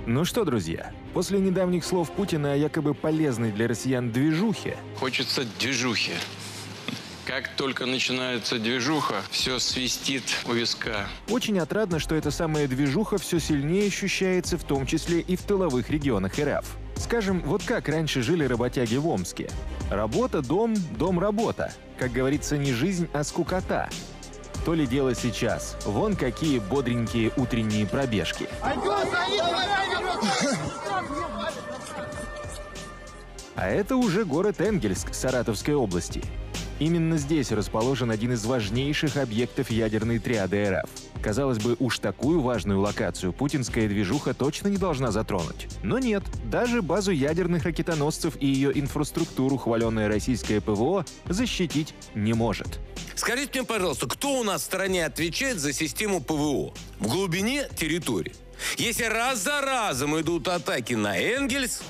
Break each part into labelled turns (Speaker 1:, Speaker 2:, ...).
Speaker 1: Ну что, друзья, после недавних слов Путина о якобы полезной для россиян движухе...
Speaker 2: Хочется движухи. Как только начинается движуха, все свистит у виска.
Speaker 1: Очень отрадно, что эта самая движуха все сильнее ощущается, в том числе и в тыловых регионах РФ. Скажем, вот как раньше жили работяги в Омске. Работа, дом, дом, работа. Как говорится, не жизнь, а скукота. То ли дело сейчас. Вон какие бодренькие утренние пробежки. А это уже город Энгельск Саратовской области. Именно здесь расположен один из важнейших объектов ядерной триады РФ. Казалось бы, уж такую важную локацию путинская движуха точно не должна затронуть. Но нет, даже базу ядерных ракетоносцев и ее инфраструктуру хваленное российское ПВО защитить не может.
Speaker 3: Скажите мне, пожалуйста, кто у нас в стране отвечает за систему ПВО в глубине территории? Если раз за разом идут атаки на Энгельс,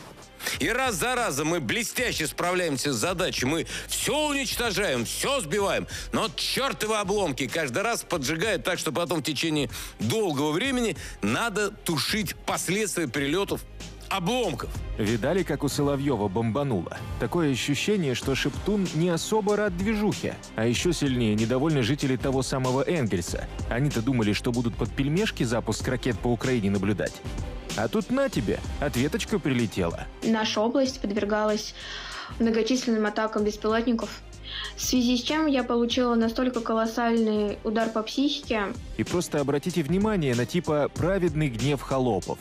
Speaker 3: и раз за разом мы блестяще справляемся с задачей, мы все уничтожаем, все сбиваем, но чертовы обломки каждый раз поджигают так, что потом в течение долгого времени надо тушить последствия прилетов обломков.
Speaker 1: Видали, как у Соловьева бомбануло? Такое ощущение, что Шептун не особо рад движухе. А еще сильнее недовольны жители того самого Энгельса. Они-то думали, что будут под пельмешки запуск ракет по Украине наблюдать. А тут на тебе, ответочка прилетела.
Speaker 4: Наша область подвергалась многочисленным атакам беспилотников, в связи с чем я получила настолько колоссальный удар по психике.
Speaker 1: И просто обратите внимание на типа «праведный гнев холопов».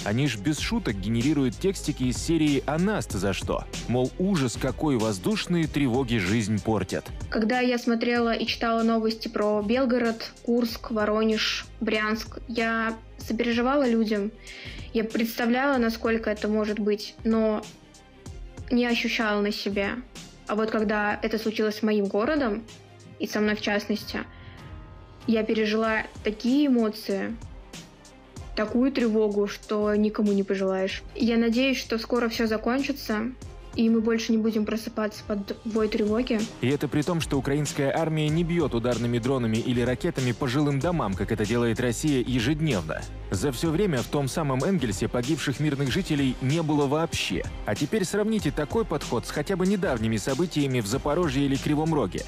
Speaker 1: Они ж без шуток генерируют текстики из серии «А нас-то за что?». Мол, ужас, какой воздушные тревоги жизнь портят.
Speaker 4: Когда я смотрела и читала новости про Белгород, Курск, Воронеж, Брянск, я сопереживала людям. Я представляла, насколько это может быть, но не ощущала на себе. А вот когда это случилось с моим городом, и со мной в частности, я пережила такие эмоции, такую тревогу, что никому не пожелаешь. Я надеюсь, что скоро все закончится, и мы больше не будем просыпаться под вой тревоги.
Speaker 1: И это при том, что украинская армия не бьет ударными дронами или ракетами по жилым домам, как это делает Россия ежедневно. За все время в том самом Энгельсе погибших мирных жителей не было вообще. А теперь сравните такой подход с хотя бы недавними событиями в Запорожье или Кривом Роге,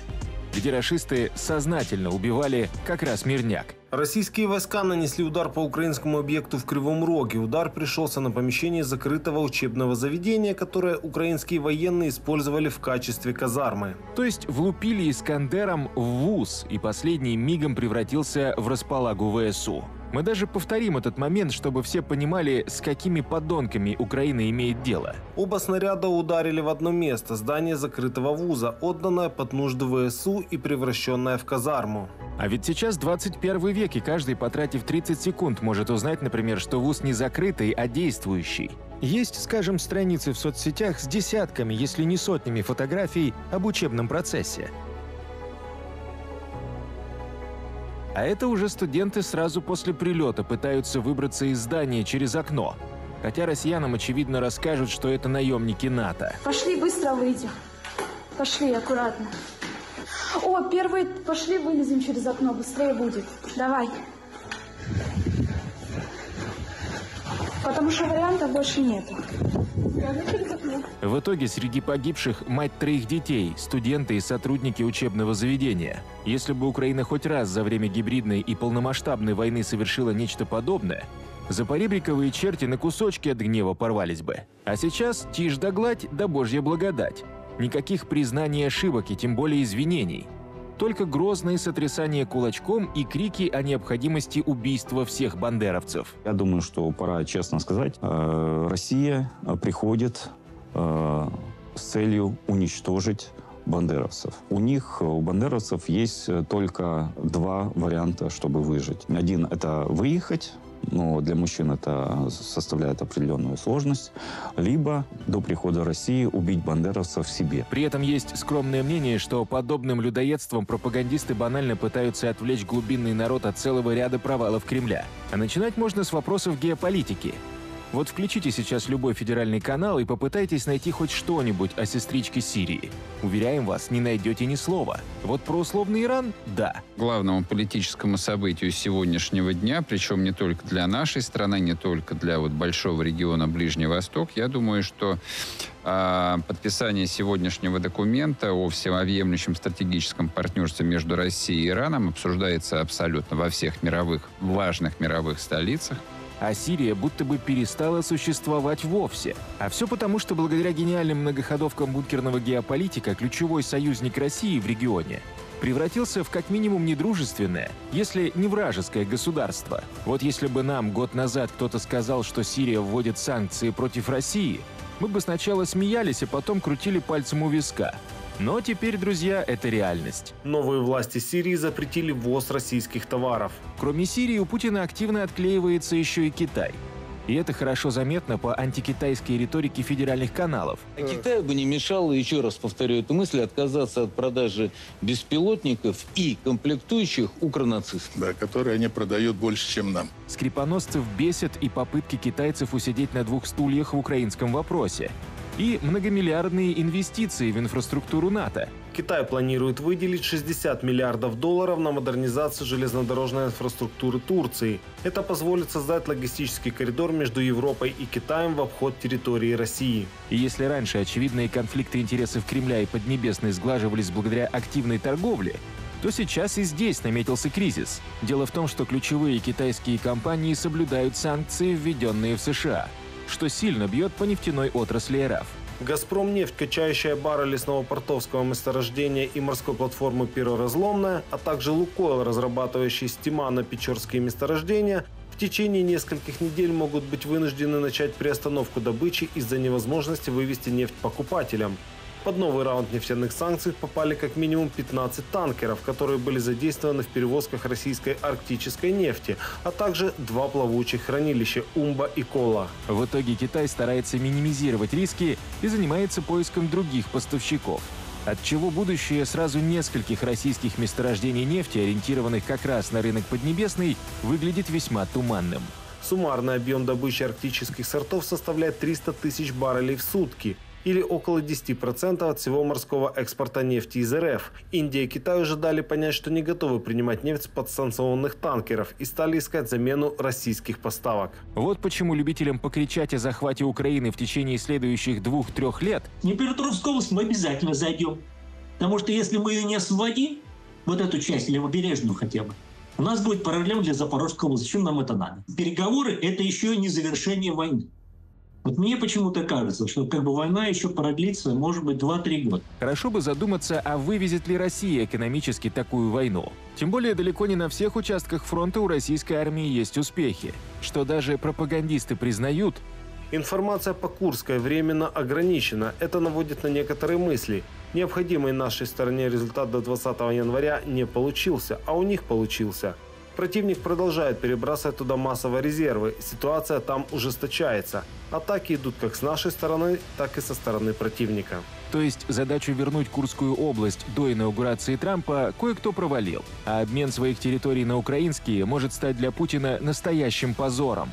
Speaker 1: где рашисты сознательно убивали как раз мирняк.
Speaker 5: Российские войска нанесли удар по украинскому объекту в Кривом Роге. Удар пришелся на помещение закрытого учебного заведения, которое украинские военные использовали в качестве казармы.
Speaker 1: То есть влупили Искандером в вуз, и последний мигом превратился в располагу ВСУ. Мы даже повторим этот момент, чтобы все понимали, с какими подонками Украина имеет дело.
Speaker 5: Оба снаряда ударили в одно место – здание закрытого вуза, отданное под нужды ВСУ и превращенное в казарму.
Speaker 1: А ведь сейчас 21 век, и каждый, потратив 30 секунд, может узнать, например, что вуз не закрытый, а действующий. Есть, скажем, страницы в соцсетях с десятками, если не сотнями фотографий об учебном процессе. А это уже студенты сразу после прилета пытаются выбраться из здания через окно. Хотя россиянам, очевидно, расскажут, что это наемники НАТО.
Speaker 6: Пошли, быстро выйдем. Пошли, аккуратно. О, первые пошли, вылезем через окно, быстрее будет. Давай. Потому что вариантов больше нету.
Speaker 1: В итоге среди погибших мать 3 детей, студенты и сотрудники учебного заведения. Если бы Украина хоть раз за время гибридной и полномасштабной войны совершила нечто подобное, запоребриковые черти на кусочки от гнева порвались бы. А сейчас тишь да гладь да божья благодать. Никаких признаний ошибок и тем более извинений. Только грозное сотрясание кулачком и крики о необходимости убийства всех бандеровцев.
Speaker 7: Я думаю, что пора честно сказать, Россия приходит с целью уничтожить бандеровцев. У бандеровцев есть только 2 варианта, чтобы выжить. Один – это выехать, но для мужчин это составляет определенную сложность, либо до прихода России убить бандеровцев в себе.
Speaker 1: При этом есть скромное мнение, что подобным людоедством пропагандисты банально пытаются отвлечь глубинный народ от целого ряда провалов Кремля. А начинать можно с вопросов геополитики. Вот включите сейчас любой федеральный канал и попытайтесь найти хоть что-нибудь о сестричке Сирии. Уверяем вас, не найдете ни слова. Вот про условный Иран – да.
Speaker 8: Главному политическому событию сегодняшнего дня, причем не только для нашей страны, не только для большого региона Ближний Восток, я думаю, что подписание сегодняшнего документа о всеобъемлющем стратегическом партнерстве между Россией и Ираном обсуждается абсолютно во всех важных мировых столицах.
Speaker 1: А Сирия будто бы перестала существовать вовсе. А все потому, что благодаря гениальным многоходовкам бункерного геополитика ключевой союзник России в регионе превратился в как минимум недружественное, если не вражеское государство. Вот если бы нам год назад кто-то сказал, что Сирия вводит санкции против России, мы бы сначала смеялись, а потом крутили пальцем у виска. Но теперь, друзья, это реальность.
Speaker 5: Новые власти Сирии запретили ввоз российских товаров.
Speaker 1: Кроме Сирии, у Путина активно отклеивается еще и Китай. И это хорошо заметно по антикитайской риторике федеральных каналов.
Speaker 9: Китаю бы не мешало, еще раз повторю эту мысль, отказаться от продажи беспилотников и комплектующих укронацистов.
Speaker 10: Да, которые они продают больше, чем нам.
Speaker 1: Скрипоносцев бесят и попытки китайцев усидеть на двух стульях в украинском вопросе. И многомиллиардные инвестиции в инфраструктуру НАТО.
Speaker 5: Китай планирует выделить $60 миллиардов на модернизацию железнодорожной инфраструктуры Турции. Это позволит создать логистический коридор между Европой и Китаем в обход территории России.
Speaker 1: И если раньше очевидные конфликты интересов Кремля и Поднебесной сглаживались благодаря активной торговле, то сейчас и здесь наметился кризис. Дело в том, что ключевые китайские компании соблюдают санкции, введенные в США, что сильно бьет по нефтяной отрасли РФ.
Speaker 5: «Газпромнефть», качающая баррели с новопортовского месторождения и морской платформы «Пероразломная», а также «Лукойл», разрабатывающий Стимано-Печорские месторождения, в течение нескольких недель могут быть вынуждены начать приостановку добычи из-за невозможности вывести нефть покупателям. Под новый раунд нефтяных санкций попали как минимум 15 танкеров, которые были задействованы в перевозках российской арктической нефти, а также 2 плавучих хранилища Умба и Кола.
Speaker 1: В итоге Китай старается минимизировать риски и занимается поиском других поставщиков, отчего будущее сразу нескольких российских месторождений нефти, ориентированных как раз на рынок Поднебесный, выглядит весьма туманным.
Speaker 5: Суммарный объем добычи арктических сортов составляет 300 тысяч баррелей в сутки, или около 10% от всего морского экспорта нефти из РФ. Индия и Китай уже дали понять, что не готовы принимать нефть с подстанционных танкеров и стали искать замену российских поставок.
Speaker 1: Вот почему любителям покричать о захвате Украины в течение следующих 2-3 лет
Speaker 11: в Днепропетровскую область мы обязательно зайдем. Потому что если мы ее не освободим, вот эту часть, левобережную хотя бы, у нас будет проблема для Запорожской области. Зачем нам это надо? Переговоры – это еще не завершение войны. Вот мне почему-то кажется, что война еще продлится, может быть, 2-3 года.
Speaker 1: Хорошо бы задуматься, а вывезет ли Россия экономически такую войну? Тем более далеко не на всех участках фронта у российской армии есть успехи, что даже пропагандисты признают.
Speaker 5: Информация по Курской временно ограничена. Это наводит на некоторые мысли. Необходимый нашей стороне результат до 20 января не получился, а у них получился. Противник продолжает перебрасывать туда массово резервы. Ситуация там ужесточается. Атаки идут как с нашей стороны, так и со стороны противника.
Speaker 1: То есть задачу вернуть Курскую область до инаугурации Трампа кое-кто провалил. А обмен своих территорий на украинские может стать для Путина настоящим позором.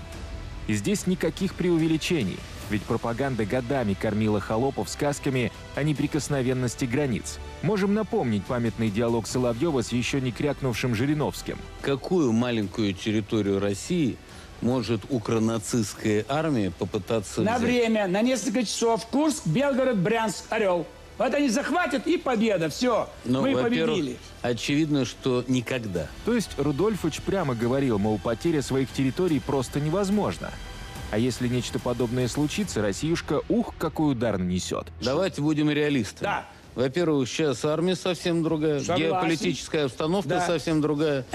Speaker 1: И здесь никаких преувеличений. Ведь пропаганда годами кормила холопов сказками о неприкосновенности границ. Можем напомнить памятный диалог Соловьева с еще не крякнувшим Жириновским.
Speaker 9: Какую маленькую территорию России может укронацистская армия попытаться взять?
Speaker 12: На время, на несколько часов. Курск, Белгород, Брянск, Орел. Вот они захватят, и победа. Все, мы победили.
Speaker 9: Очевидно, что никогда.
Speaker 1: То есть Рудольфович прямо говорил, мол, потеря своих территорий просто невозможна. А если нечто подобное случится, Россиюшка, какой удар нанесет.
Speaker 9: Давайте будем реалистами.
Speaker 12: Да.
Speaker 9: Во-первых, сейчас армия совсем другая, геополитическая обстановка совсем другая,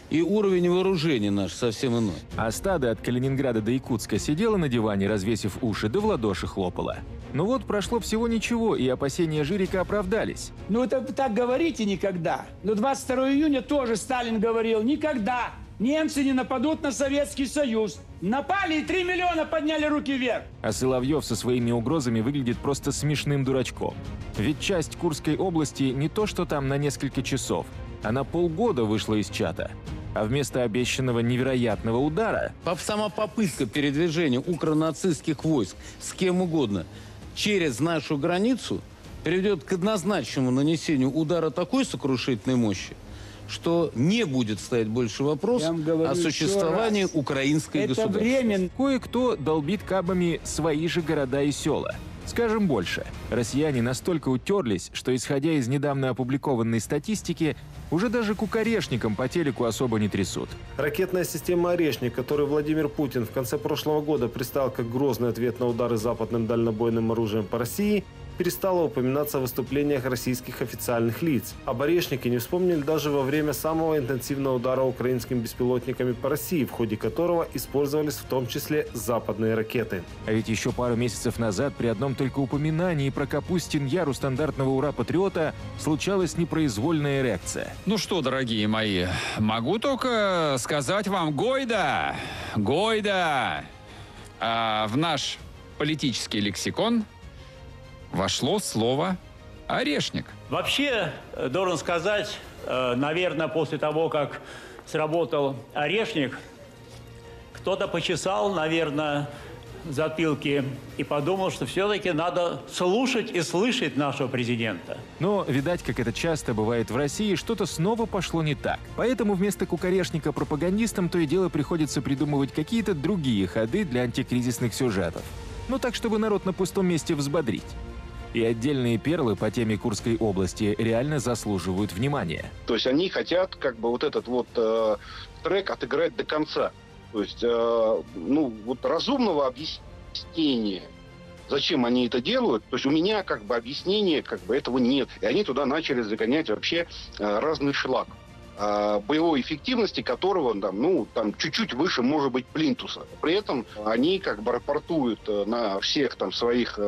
Speaker 9: и уровень вооружений наш совсем иной.
Speaker 1: А стадо от Калининграда до Якутска сидело на диване, развесив уши, да в ладоши хлопало. Ну вот, прошло всего ничего, и опасения Жирика оправдались.
Speaker 12: Ну это так говорите никогда. Но 22 июня тоже Сталин говорил, никогда немцы не нападут на Советский Союз. Напали и 3 миллиона подняли руки вверх.
Speaker 1: А Соловьев со своими угрозами выглядит просто смешным дурачком. Ведь часть Курской области не то что там на несколько часов, а на полгода вышла из чата. А вместо обещанного невероятного удара...
Speaker 9: Сама попытка передвижения укронацистских войск с кем угодно через нашу границу приведет к однозначному нанесению удара такой сокрушительной мощи, что не будет стоять больше вопрос о существовании украинской государственности.
Speaker 1: Кое-кто долбит кабами свои же города и села. Скажем больше, россияне настолько утерлись, что, исходя из недавно опубликованной статистики, уже даже кукарешникам по телеку особо не трясут.
Speaker 5: Ракетная система «Орешник», которую Владимир Путин в конце прошлого года представил как грозный ответ на удары западным дальнобойным оружием по России, перестала упоминаться в выступлениях российских официальных лиц. Об «Орешнике» не вспомнили даже во время самого интенсивного удара украинскими беспилотниками по России, в ходе которого использовались в том числе западные ракеты.
Speaker 1: А ведь еще пару месяцев назад при одном только упоминании про Капустин Яр у стандартного «Ура-патриота» случалась непроизвольная реакция.
Speaker 8: Ну что, дорогие мои, могу только сказать вам гойда! Гойда! В наш политический лексикон вошло слово «орешник».
Speaker 13: Вообще, должен сказать, наверное, после того, как сработал «Орешник», кто-то почесал, наверное, затылки и подумал, что все-таки надо слушать и слышать нашего президента.
Speaker 1: Но, видать, как это часто бывает в России, что-то снова пошло не так. Поэтому вместо кукарешника пропагандистам то и дело приходится придумывать какие-то другие ходы для антикризисных сюжетов. Ну так, чтобы народ на пустом месте взбодрить. И отдельные перлы по теме Курской области реально заслуживают внимания.
Speaker 14: То есть они хотят как бы вот этот вот трек отыграть до конца. То есть, разумного объяснения, зачем они это делают, то есть у меня как бы объяснения как бы этого нет. И они туда начали загонять вообще разный шлак, боевой эффективности которого там чуть-чуть выше, может быть, плинтуса. При этом они как бы рапортуют на всех там своих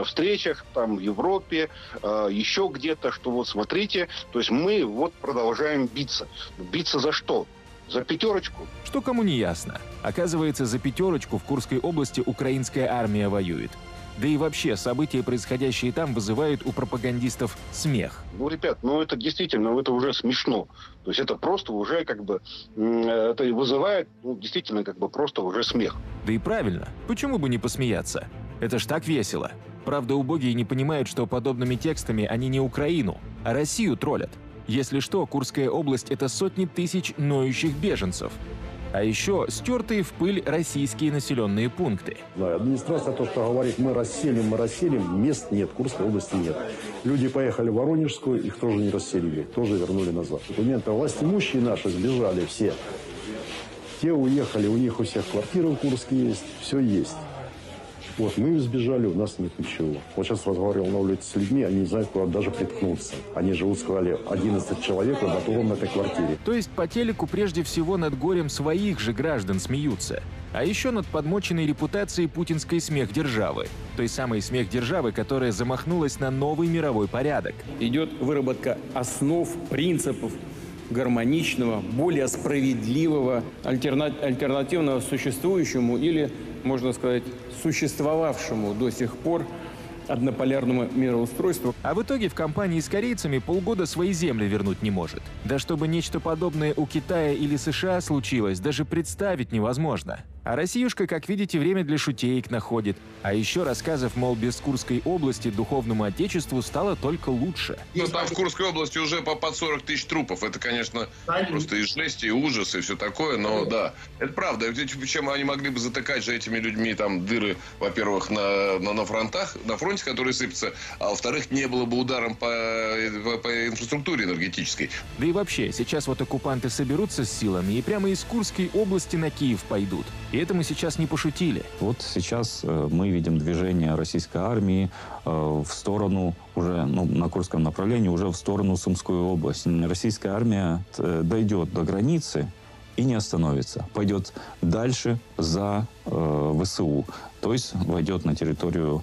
Speaker 14: встречах там в Европе, еще где-то, что вот смотрите, то есть мы вот продолжаем биться. Биться за что? За пятерочку?
Speaker 1: Что кому не ясно. Оказывается, за пятерочку в Курской области украинская армия воюет. Да и вообще, события, происходящие там, вызывают у пропагандистов смех.
Speaker 14: Ребят, это действительно, это уже смешно. То есть это просто уже как бы, это вызывает, действительно, как бы просто уже смех.
Speaker 1: Да и правильно. Почему бы не посмеяться? Это ж так весело. Правда, убогие не понимают, что подобными текстами они не Украину, а Россию троллят. Если что, Курская область – это сотни тысяч ноющих беженцев. А еще стертые в пыль российские населенные пункты.
Speaker 15: Да, администрация то, что говорит, мы расселим, мест нет, Курской области нет. Люди поехали в Воронежскую, их тоже не расселили, тоже вернули назад. Документы властимущие наши сбежали все. Те уехали, у них у всех квартиры в Курске есть, все есть. Вот, мы сбежали, у нас нет ничего. Вот сейчас разговаривал на улице с людьми, они не знают, куда даже приткнуться. Они живут, сказали, 11 человек в одном этой квартире.
Speaker 1: То есть по телеку прежде всего над горем своих же граждан смеются. А еще над подмоченной репутацией путинской смехдержавы. Той самой смехдержавы, которая замахнулась на новый мировой порядок.
Speaker 16: Идет выработка основ, принципов гармоничного, более справедливого, альтернативного существующему или, можно сказать, существовавшему до сих пор однополярному мироустройству.
Speaker 1: А в итоге в компании с корейцами полгода свои земли вернуть не может. Да чтобы нечто подобное у Китая или США случилось, даже представить невозможно. А Россиюшка, как видите, время для шутеек находит. А еще рассказов, мол, без Курской области духовному отечеству стало только лучше.
Speaker 17: Там в Курской области уже под 40 тысяч трупов. Это, конечно, просто и жесть, и ужас, и все такое. Но да, это правда. Чем они могли бы затыкать же этими людьми там дыры, во-первых, на фронтах, на фронте, которые сыпятся, а во-вторых, не было бы ударом по инфраструктуре энергетической.
Speaker 1: Да и вообще, сейчас вот оккупанты соберутся с силами и прямо из Курской области на Киев пойдут. И это мы сейчас не пошутили.
Speaker 7: Вот сейчас мы видим движение российской армии в сторону, уже на Курском направлении, уже в сторону Сумской области. Российская армия дойдет до границы и не остановится. Пойдет дальше за ВСУ. То есть войдет на территорию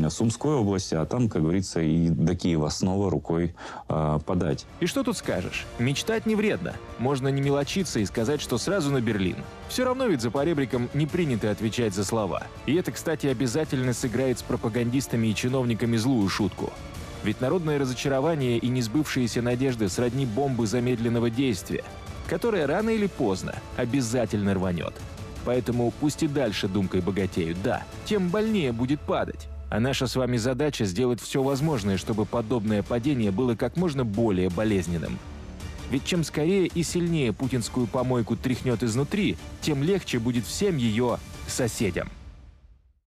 Speaker 7: Сумской области, а там, как говорится, и до Киева снова рукой подать.
Speaker 1: И что тут скажешь? Мечтать не вредно. Можно не мелочиться и сказать, что сразу на Берлин. Все равно ведь за поребриком не принято отвечать за слова. И это, кстати, обязательно сыграет с пропагандистами и чиновниками злую шутку. Ведь народное разочарование и несбывшиеся надежды сродни бомбы замедленного действия. которая рано или поздно обязательно рванет. Поэтому пусть и дальше думкой богатеют, да, тем больнее будет падать. А наша с вами задача сделать все возможное, чтобы подобное падение было как можно более болезненным. Ведь чем скорее и сильнее путинскую помойку тряхнет изнутри, тем легче будет всем ее соседям.